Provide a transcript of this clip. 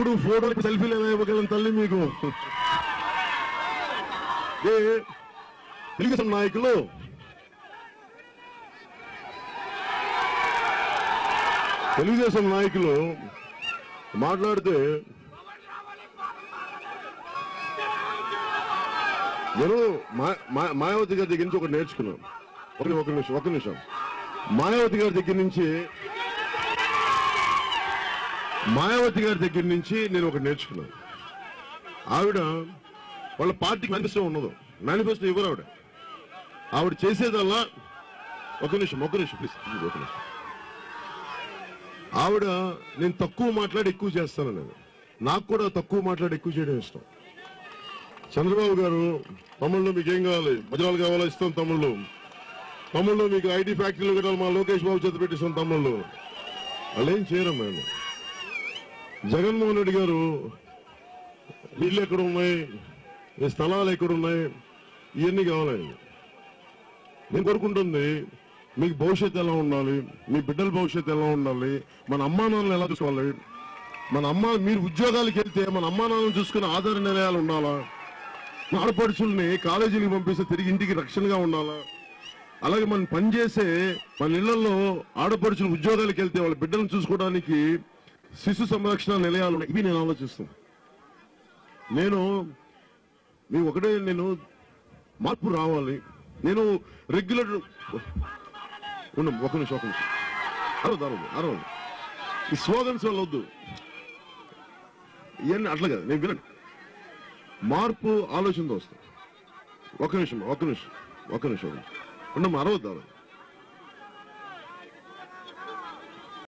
ఇప్పుడు ఫోటోకి సెల్ఫీలు ఎలా ఇవ్వగలను తల్లి మీకు? తెలుగుదేశం నాయకులు మాట్లాడితే నేను మాయావతి గారి దగ్గర నుంచి ఒకటి నేర్చుకున్నాను. ఒక నిమిషం. మాయావతి గారి దగ్గర నుంచి నేను ఒకటి నేర్చుకున్నాను. ఆవిడ వాళ్ళ పార్టీకి మేనిఫెస్టో ఉన్నదో, మేనిఫెస్టో ఇవ్వరు ఆవిడ చేసేదల్లా. ఒక నిమిషం ప్లీజ్. ఒక నిమిషం. ఆవిడ నేను తక్కువ మాట్లాడి ఎక్కువ చేస్తాను. నాకు కూడా తక్కువ మాట్లాడి ఎక్కువ చేయడం ఇష్టం. చంద్రబాబు గారు, తమిళ్లో మీకు ఏం కావాలి? వజ్రాలు కావాలా? ఇస్తాం తమిళ్లో మీకు ఐటీ ఫ్యాక్టరీలు కట్టాలి, మా లోకేష్ బాబు చేత పెట్టిస్తాం తమిళ్లో. వాళ్ళు ఏం చేయరమ్మా. జగన్మోహన్ రెడ్డి గారు ఇళ్ళు ఎక్కడ ఉన్నాయి, ఈ స్థలాలు ఎక్కడున్నాయి, ఇవన్నీ కావాలి. నేను కోరుకుంటుంది మీకు భవిష్యత్తు ఎలా ఉండాలి, మీ బిడ్డల భవిష్యత్తు ఎలా ఉండాలి, మన అమ్మా నాన్నలు ఎలా చూసుకోవాలి, మీరు ఉద్యోగాలకు వెళ్తే మన అమ్మా నాన్నలు చూసుకునే ఆధార నిలయాలు ఉండాలా, ఆడపడుచుల్ని కాలేజీలకు పంపిస్తే తిరిగి ఇంటికి రక్షణగా ఉండాలా, అలాగే మనం పనిచేసే మన ఇళ్లలో ఆడపడుచులు ఉద్యోగాలకు వెళ్తే వాళ్ళ బిడ్డలను చూసుకోవడానికి శిశు సంరక్షణ నిలయాలు ఉన్నాయి. ఇవి నేను ఆలోచిస్తాను. నేను మార్పు రావాలి. నేను రెగ్యులర్ ఒక నిమిషం అరవదు ఈ స్లోగన్స్ వల్ల వద్దు, ఇవన్నీ అట్లా కదా. నేను వినండి, మార్పు ఆలోచనతో వస్తాను. ఒక నిమిషం ఉండమ్మా, అరవద్దు.